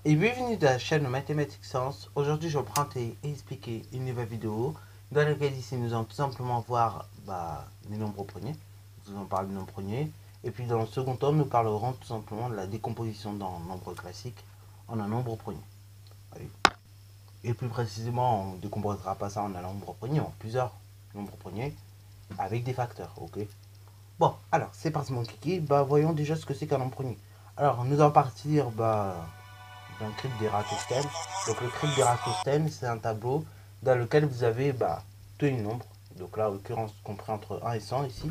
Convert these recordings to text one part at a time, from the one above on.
Et bienvenue dans la chaîne Mathématiques Science. Aujourd'hui, je vais prendre et expliquer une nouvelle vidéo dans laquelle ici nous allons tout simplement voir les nombres premiers. Nous allons parler de nombres premiers. Et puis dans le second temps, nous parlerons tout simplement de la décomposition d'un nombre classique en un nombre premier. Allez. Et plus précisément, on ne décomposera pas ça en un nombre premier, en plusieurs nombres premiers avec des facteurs. Ok. Bon, alors c'est parti mon kiki. Voyons déjà ce que c'est qu'un nombre premier. Alors nous allons partir d'un crypte d'Eratosthène. Donc le crypte d'Eratosthène, c'est un tableau dans lequel vous avez tous les nombres. Donc là, en l'occurrence, compris entre 1 et 100 ici.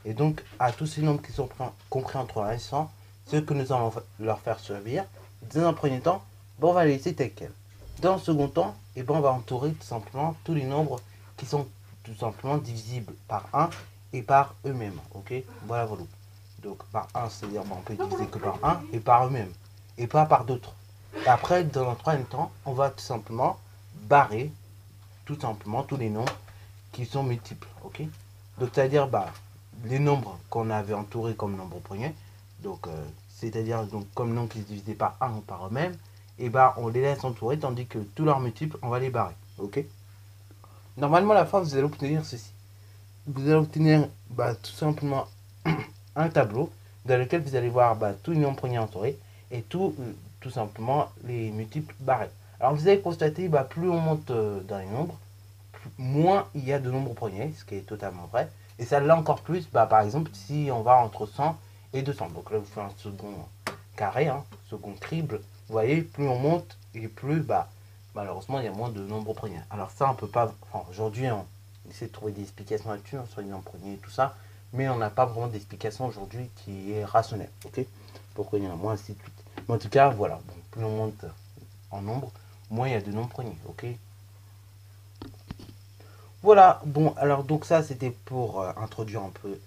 Et donc, à tous ces nombres qui sont compris entre 1 et 100, ce que nous allons leur faire servir, dans un premier temps, on va les laisser tels quels. Dans le second temps, on va entourer tout simplement tous les nombres qui sont tout simplement divisibles par 1 et par eux-mêmes. Ok, voilà. Donc par 1, c'est-à-dire on peut diviser que par 1 et par eux-mêmes. Et pas par d'autres. Et après, dans le troisième temps, on va tout simplement barrer tout simplement tous les nombres qui sont multiples. Ok. Donc c'est-à-dire les nombres qu'on avait entourés comme nombre premier. Donc c'est-à-dire comme nombres qui se divisaient par 1 ou par eux-mêmes. Et on les laisse entourer tandis que tous leurs multiples, on va les barrer. Ok. Normalement, à la fin, vous allez obtenir ceci. Vous allez obtenir tout simplement un tableau dans lequel vous allez voir tous les nombres premiers entourés et tout simplement les multiples barrés. Alors vous allez constater, plus on monte dans les nombres, moins il y a de nombres premiers, ce qui est totalement vrai. Et ça l'est encore plus, par exemple, si on va entre 100 et 200. Donc là, vous faites un second carré, second crible. Vous voyez, plus on monte et plus, malheureusement, il y a moins de nombres premiers. Alors ça, on peut pas... Enfin, aujourd'hui, on essaie de trouver des explications là-dessus, sur les nombres premiers et tout ça. Mais on n'a pas vraiment d'explication aujourd'hui qui est rationnelle. Ok. Pourquoi il y en a moins, ainsi de suite. Mais en tout cas, voilà. Bon, plus on monte en nombre, moins il y a de nombres premiers. Ok. Voilà. Bon, alors donc ça, c'était pour introduire un peu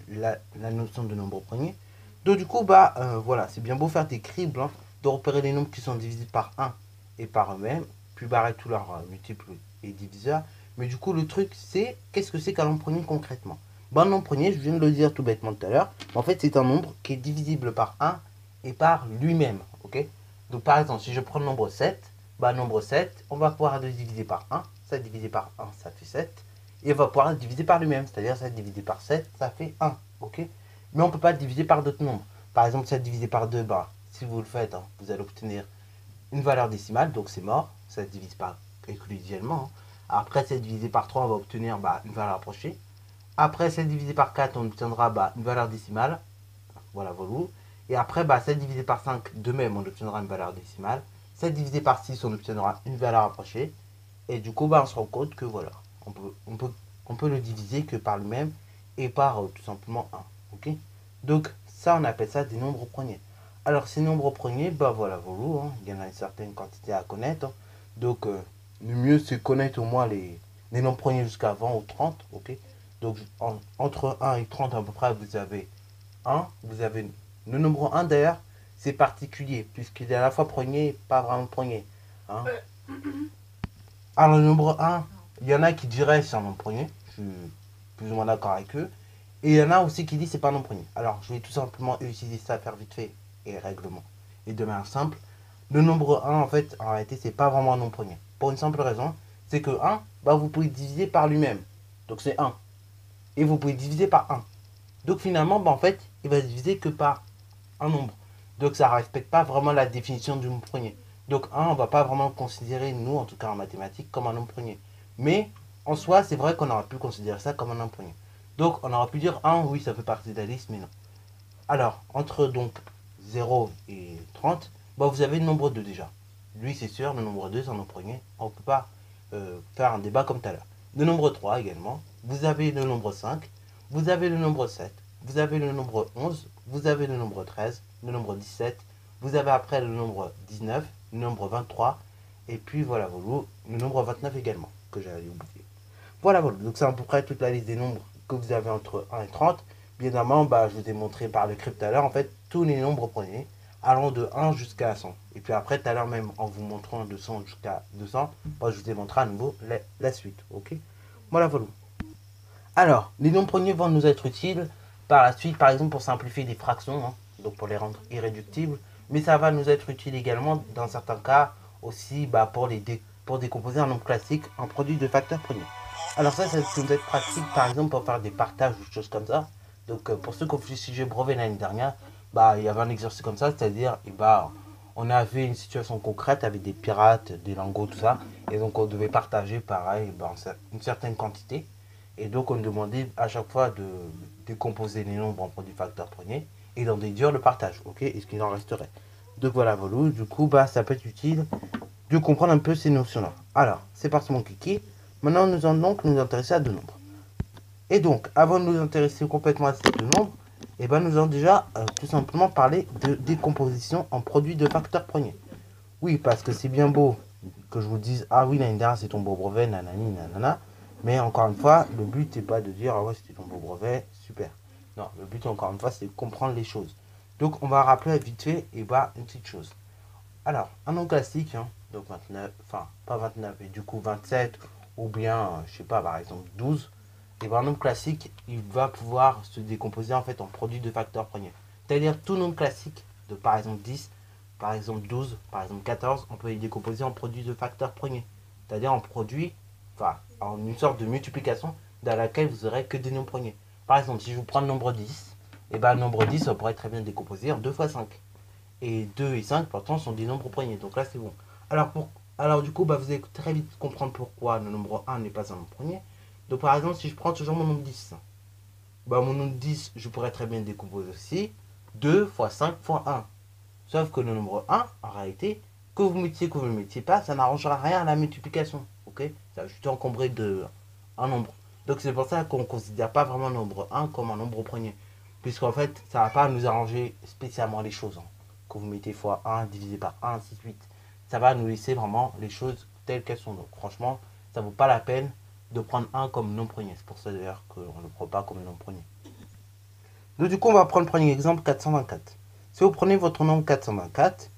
la notion de nombre premier. Donc du coup, voilà. C'est bien beau faire des cribles, de repérer les nombres qui sont divisés par 1 et par eux-mêmes, puis barrer tous leurs multiples et diviseurs. Mais du coup, le truc, c'est qu'est-ce que c'est qu'un nombre premier concrètement? Un nombre premier, je viens de le dire tout bêtement tout à l'heure, en fait, c'est un nombre qui est divisible par 1 et par lui-même. Ok. Donc, par exemple, si je prends le nombre 7, nombre 7, on va pouvoir le diviser par 1. 7 divisé par 1, ça fait 7. Et on va pouvoir le diviser par lui-même, c'est-à-dire 7 divisé par 7, ça fait 1. Ok. Mais on ne peut pas le diviser par d'autres nombres. Par exemple, 7 divisé par 2, si vous le faites, vous allez obtenir une valeur décimale, donc c'est mort. Ça ne divise pas exclusivement. Après, 7 divisé par 3, on va obtenir une valeur approchée. Après 7 divisé par 4, on obtiendra une valeur décimale. Voilà, voilà. Et après, 7 divisé par 5, de même, on obtiendra une valeur décimale. 7 divisé par 6, on obtiendra une valeur approchée. Et du coup, on se rend compte que voilà, on peut le diviser que par lui-même et par tout simplement 1. Ok. Donc, ça, on appelle ça des nombres premiers. Alors, ces nombres premiers, voilà, voilà, il y en a une certaine quantité à connaître. Donc, le mieux, c'est connaître au moins les nombres premiers jusqu'à 20 ou 30. Ok. Donc, entre 1 et 30 à peu près, vous avez 1. Vous avez le nombre 1 d'ailleurs, c'est particulier, puisqu'il est à la fois premier et pas vraiment premier. Alors, le nombre 1, il y en a qui diraient c'est un nombre premier. Je suis plus ou moins d'accord avec eux. Et il y en a aussi qui disent c'est pas un nombre premier. Alors, je vais tout simplement utiliser ça, faire vite fait et règlement. Et de manière simple, le nombre 1, en fait, en réalité, c'est pas vraiment un nombre premier. Pour une simple raison, c'est que 1, vous pouvez diviser par lui-même. Donc, c'est 1. Et vous pouvez diviser par 1. Donc, finalement, en fait, il va se diviser que par un nombre. Donc, ça ne respecte pas vraiment la définition du nombre premier. Donc 1, on ne va pas vraiment considérer, nous, en tout cas en mathématiques, comme un nombre premier. Mais, en soi, c'est vrai qu'on aurait pu considérer ça comme un nombre premier. Donc, on aurait pu dire 1, oui, ça fait partie de la liste, mais non. Alors, entre donc 0 et 30, vous avez le nombre 2 déjà. Lui, c'est sûr, le nombre 2, c'est un nombre premier. On ne peut pas faire un débat comme tout à l'heure. Le nombre 3 également. Vous avez le nombre 5. Vous avez le nombre 7. Vous avez le nombre 11. Vous avez le nombre 13. Le nombre 17. Vous avez après le nombre 19. Le nombre 23. Et puis voilà, le nombre 29 également, que j'avais oublié. Voilà. Donc c'est à peu près toute la liste des nombres que vous avez entre 1 et 30. Bien évidemment, je vous ai montré par le crypte tout à l'heure, en fait, tous les nombres premiers allant de 1 jusqu'à 100. Et puis après, tout à l'heure même, en vous montrant de 100 jusqu'à 200, je vous ai montré à nouveau la suite. Ok. Voilà. Alors, les nombres premiers vont nous être utiles par la suite, par exemple, pour simplifier des fractions, donc pour les rendre irréductibles. mais ça va nous être utile également dans certains cas aussi pour décomposer un nombre classique en produit de facteurs premiers. Alors ça peut nous être pratique par exemple pour faire des partages ou des choses comme ça. Donc pour ceux qui ont fait le sujet brevet l'année dernière, il y avait un exercice comme ça, c'est-à-dire on avait une situation concrète avec des pirates, des lingots, tout ça, et donc on devait partager pareil une certaine quantité. Et donc on demandait à chaque fois de décomposer les nombres en produits facteurs premiers et d'en déduire le partage, ok, et ce qu'il en resterait. Donc voilà, du coup ça peut être utile de comprendre un peu ces notions-là. Alors, c'est parti mon kiki. Maintenant nous allons donc nous intéresser à deux nombres. Et donc, avant de nous intéresser complètement à ces deux nombres, nous allons déjà tout simplement parler de décomposition en produits de facteurs premiers. Oui, parce que c'est bien beau que je vous dise, ah oui, l'année dernière c'est ton beau brevet, nanani, nanana. Mais encore une fois, le but n'est pas de dire, ah ouais, c'était ton beau brevet, super. Non, le but encore une fois, c'est de comprendre les choses. Donc, on va rappeler vite fait, une petite chose. Alors, un nom classique, hein, donc 29, enfin, pas 29, mais du coup 27, ou bien, je sais pas, par exemple 12, un nombre classique, il va pouvoir se décomposer en fait en produit de facteurs premiers. C'est-à-dire tout nombre classique de par exemple 10, par exemple 12, par exemple 14, on peut les décomposer en produit de facteurs premiers. C'est-à-dire en produit, en une sorte de multiplication dans laquelle vous aurez que des nombres premiers. Par exemple, si je vous prends le nombre 10, le nombre 10, on pourrait très bien décomposer en 2 fois 5. Et 2 et 5, pourtant, sont des nombres premiers. Donc là, c'est bon. Alors du coup, vous allez très vite comprendre pourquoi le nombre 1 n'est pas un nombre premier. Donc par exemple, si je prends toujours mon nombre 10, mon nombre 10, je pourrais très bien le décomposer aussi 2 fois 5 fois 1. Sauf que le nombre 1, en réalité, que vous mettiez, que vous ne le mettiez pas, ça n'arrangera rien à la multiplication. Ok, ça va juste encombrer de un nombre. Donc c'est pour ça qu'on ne considère pas vraiment le nombre 1 comme un nombre premier. Puisqu'en fait, ça ne va pas nous arranger spécialement les choses. Que vous mettez fois 1 divisé par 1, ainsi de suite. Ça va nous laisser vraiment les choses telles qu'elles sont. Donc franchement, ça ne vaut pas la peine de prendre 1 comme nom premier. C'est pour ça d'ailleurs qu'on ne le prend pas comme nom premier. Donc du coup, on va prendre le premier exemple, 424. Si vous prenez votre nombre 424,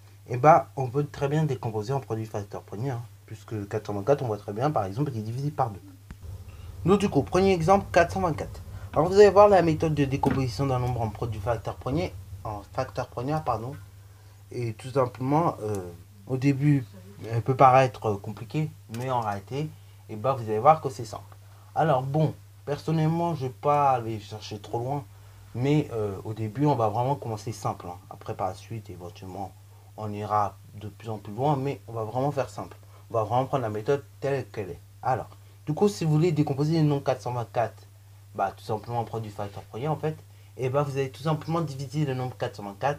on peut très bien décomposer en produit facteur premier. Puisque 424, on voit très bien, par exemple, qu'il est divisé par 2. Donc du coup, premier exemple, 424. Alors vous allez voir la méthode de décomposition d'un nombre en produit facteur premier, Et tout simplement, au début, elle peut paraître compliquée, mais en réalité, vous allez voir que c'est simple. Alors bon, personnellement, je ne vais pas aller chercher trop loin, mais au début, on va vraiment commencer simple. Après, par la suite, éventuellement, on ira de plus en plus loin, mais on va vraiment faire simple. On va vraiment prendre la méthode telle qu'elle est. Alors, du coup, si vous voulez décomposer le nombre 424, tout simplement en produit facteur premier, en fait, vous allez tout simplement diviser le nombre 424,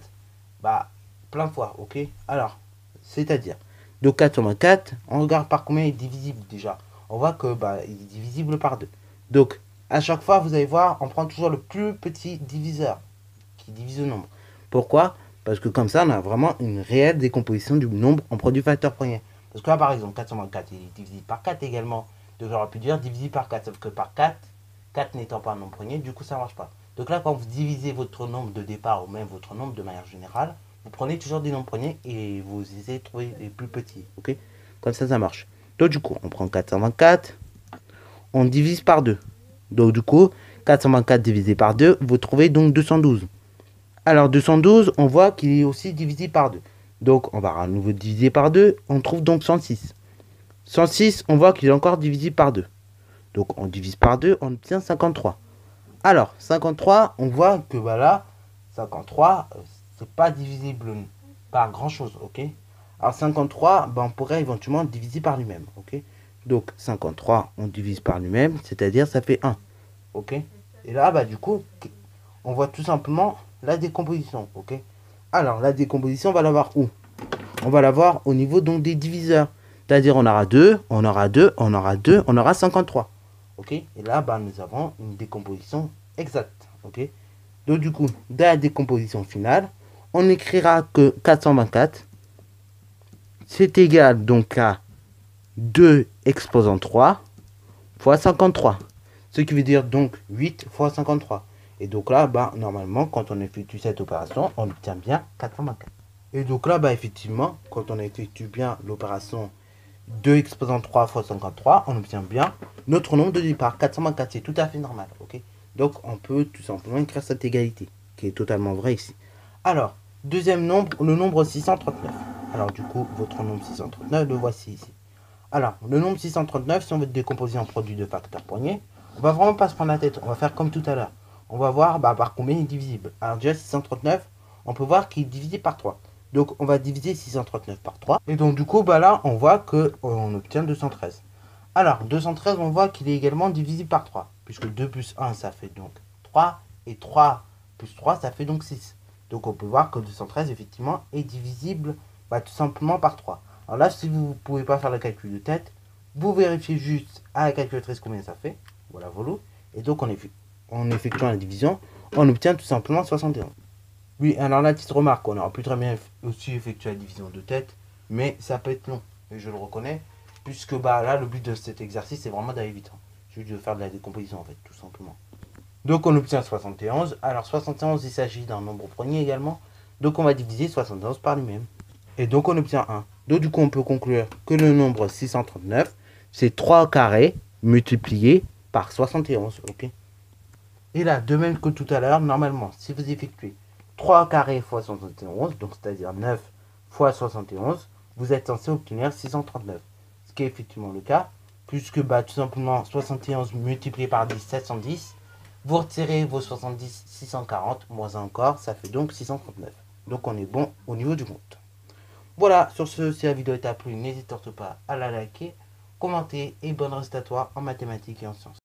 plein de fois, ok. Alors, c'est-à-dire, de 424, on regarde par combien il est divisible déjà. On voit que il est divisible par 2. Donc, à chaque fois, vous allez voir, on prend toujours le plus petit diviseur qui divise le nombre. Pourquoi? Parce que comme ça, on a vraiment une réelle décomposition du nombre en produit facteur premier. Parce que là, par exemple, 424 il est divisé par 4 également. Donc, j'aurais pu dire divisé par 4. Sauf que par 4, 4 n'étant pas un nombre premier, du coup, ça ne marche pas. Donc là, quand vous divisez votre nombre de départ ou même votre nombre de manière générale, vous prenez toujours des nombres premiers et vous essayez de trouver les plus petits. Ok, comme ça, ça marche. Donc, du coup, on prend 424, on divise par 2. Donc, du coup, 424 divisé par 2, vous trouvez donc 212. Alors, 212, on voit qu'il est aussi divisé par 2. Donc, on va à nouveau diviser par 2, on trouve donc 106. 106, on voit qu'il est encore divisé par 2. Donc, on divise par 2, on obtient 53. Alors, 53, on voit que voilà, 53, c'est pas divisible par grand chose, ok. Alors 53, on pourrait éventuellement diviser par lui-même, ok. Donc 53, on divise par lui-même, c'est-à-dire ça fait 1, ok. Et là, du coup, on voit tout simplement la décomposition, ok. Alors la décomposition, on va l'avoir où? On va l'avoir au niveau donc des diviseurs. C'est-à-dire on aura 2, on aura 2, on aura 2, on aura 53. Ok, et là, nous avons une décomposition exacte. Ok, donc du coup, dans la décomposition finale, on écrira que 424, c'est égal donc à 2 exposant 3 fois 53. Ce qui veut dire donc 8 fois 53. Et donc là, normalement, quand on effectue cette opération, on obtient bien 424. Et donc là, effectivement, quand on effectue bien l'opération 2 exposant 3 fois 53, on obtient bien notre nombre de départ, 424, c'est tout à fait normal, ok. Donc on peut tout simplement écrire cette égalité, qui est totalement vraie ici. Alors, Deuxième nombre, le nombre 639. Alors du coup, votre nombre 639, le voici ici. Alors, le nombre 639, si on veut le décomposer en produit de facteurs poignets, on va vraiment pas se prendre la tête, on va faire comme tout à l'heure. On va voir par combien il est divisible. Alors déjà, 639, on peut voir qu'il est divisé par 3. Donc on va diviser 639 par 3. Et donc du coup, là, on voit qu'on obtient 213. Alors, 213, on voit qu'il est également divisible par 3. Puisque 2 plus 1, ça fait donc 3. Et 3 plus 3, ça fait donc 6. Donc on peut voir que 213, effectivement, est divisible tout simplement par 3. Alors là, si vous ne pouvez pas faire le calcul de tête, vous vérifiez juste à la calculatrice combien ça fait. Voilà, voilà. Et donc, en effectuant la division, on obtient tout simplement 71. Oui, alors là, petite remarque, on aurait pu très bien aussi effectuer la division de tête, mais ça peut être long, et je le reconnais, puisque là, le but de cet exercice, c'est vraiment d'aller vite. Juste de faire de la décomposition, en fait, tout simplement. Donc, on obtient 71. Alors, 71, il s'agit d'un nombre premier également. Donc, on va diviser 71 par lui-même. Et donc on obtient 1. Donc du coup on peut conclure que le nombre 639, c'est 3 au carré multiplié par 71. Ok. Et là, de même que tout à l'heure, normalement, si vous effectuez 3 au carré fois 71, donc c'est-à-dire 9 fois 71, vous êtes censé obtenir 639. Ce qui est effectivement le cas, puisque tout simplement 71 multiplié par 10, 710. Vous retirez vos 70, 640, moins 1 encore, ça fait donc 639. Donc on est bon au niveau du compte. Voilà, sur ce, si la vidéo t'a plu, n'hésite surtout pas à la liker, commenter et bonne reste à toi en mathématiques et en sciences.